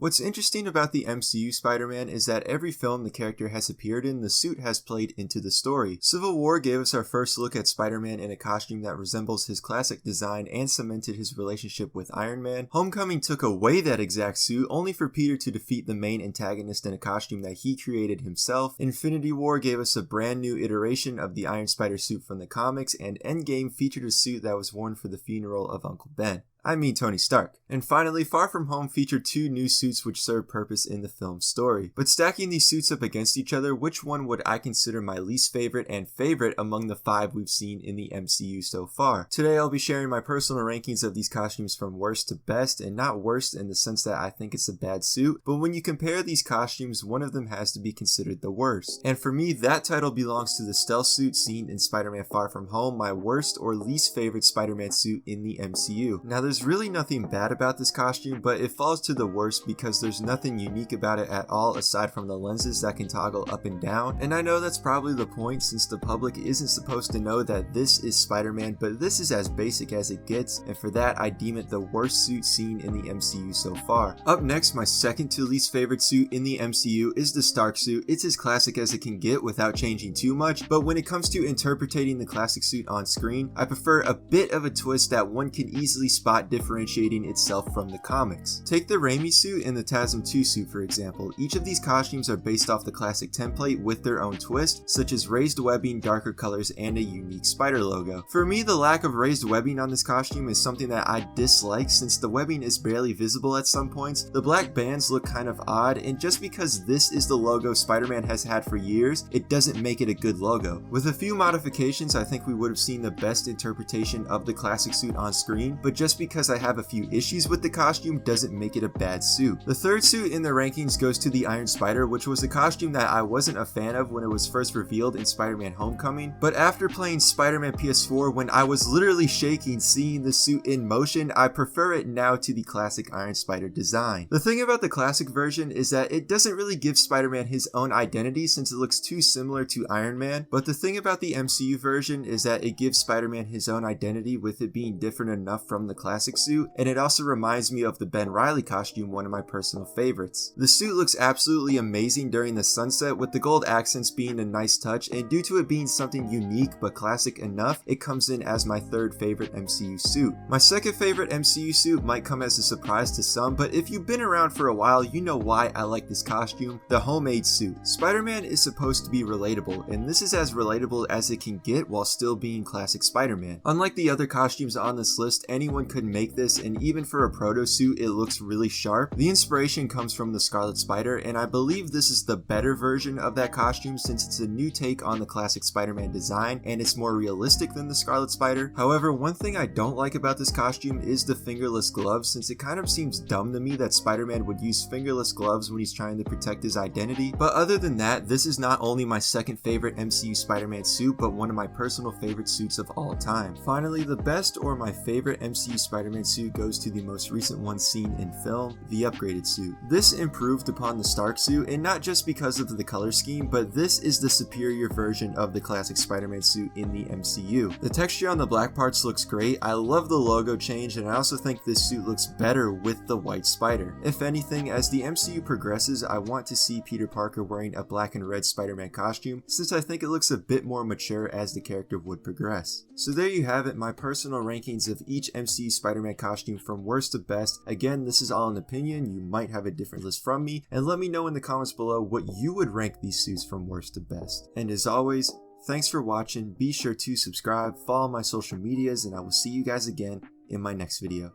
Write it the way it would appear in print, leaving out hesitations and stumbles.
What's interesting about the MCU Spider-Man is that every film the character has appeared in, the suit has played into the story. Civil War gave us our first look at Spider-Man in a costume that resembles his classic design and cemented his relationship with Iron Man. Homecoming took away that exact suit, only for Peter to defeat the main antagonist in a costume that he created himself. Infinity War gave us a brand new iteration of the Iron Spider suit from the comics, and Endgame featured a suit that was worn for the funeral of Uncle Ben. I mean Tony Stark. And finally, Far From Home featured two new suits which serve purpose in the film's story. But stacking these suits up against each other, which one would I consider my least favorite and favorite among the 5 we've seen in the MCU so far? Today I'll be sharing my personal rankings of these costumes from worst to best, and not worst in the sense that I think it's a bad suit, but when you compare these costumes, one of them has to be considered the worst. And for me, that title belongs to the stealth suit seen in Spider-Man Far From Home, my worst or least favorite Spider-Man suit in the MCU. Now there's really nothing bad about this costume, but it falls to the worst because there's nothing unique about it at all aside from the lenses that can toggle up and down. And I know that's probably the point since the public isn't supposed to know that this is Spider-Man, but this is as basic as it gets, and for that I deem it the worst suit seen in the MCU so far. Up next, my second to least favorite suit in the MCU is the Stark suit. It's as classic as it can get without changing too much, but when it comes to interpreting the classic suit on screen, I prefer a bit of a twist that one can easily spot differentiating itself from the comics. Take the Raimi suit and the TASM 2 suit for example. Each of these costumes are based off the classic template with their own twist, such as raised webbing, darker colors, and a unique spider logo. For me, the lack of raised webbing on this costume is something that I dislike since the webbing is barely visible at some points. The black bands look kind of odd, and just because this is the logo Spider-Man has had for years, it doesn't make it a good logo. With a few modifications, I think we would have seen the best interpretation of the classic suit on screen, but just because I have a few issues with the costume doesn't make it a bad suit. The third suit in the rankings goes to the Iron Spider, which was a costume that I wasn't a fan of when it was first revealed in Spider-Man Homecoming, but after playing Spider-Man PS4 when I was literally shaking seeing the suit in motion, I prefer it now to the classic Iron Spider design. The thing about the classic version is that it doesn't really give Spider-Man his own identity since it looks too similar to Iron Man, but the thing about the MCU version is that it gives Spider-Man his own identity with it being different enough from the classic suit, and it also reminds me of the Ben Reilly costume, one of my personal favorites. The suit looks absolutely amazing during the sunset, with the gold accents being a nice touch, and due to it being something unique but classic enough, it comes in as my third favorite MCU suit. My second favorite MCU suit might come as a surprise to some, but if you've been around for a while, you know why I like this costume: the homemade suit. Spider-Man is supposed to be relatable, and this is as relatable as it can get while still being classic Spider-Man. Unlike the other costumes on this list, anyone could make this, and even for a proto suit, it looks really sharp. The inspiration comes from the Scarlet Spider, and I believe this is the better version of that costume since it's a new take on the classic Spider-Man design, and it's more realistic than the Scarlet Spider. However, one thing I don't like about this costume is the fingerless gloves, since it kind of seems dumb to me that Spider-Man would use fingerless gloves when he's trying to protect his identity. But other than that, this is not only my second favorite MCU Spider-Man suit, but one of my personal favorite suits of all time. Finally, the best or my favorite MCU Spider-Man suit goes to the most recent one seen in film, the upgraded suit. This improved upon the Stark suit, and not just because of the color scheme, but this is the superior version of the classic Spider-Man suit in the MCU. The texture on the black parts looks great, I love the logo change, and I also think this suit looks better with the white spider. If anything, as the MCU progresses, I want to see Peter Parker wearing a black and red Spider-Man costume, since I think it looks a bit more mature as the character would progress. So there you have it, my personal rankings of each MCU Spider-Man costume from worst to best. Again, this is all an opinion, you might have a different list from me, and let me know in the comments below what you would rank these suits from worst to best. And as always, thanks for watching, be sure to subscribe, follow my social medias, and I will see you guys again in my next video.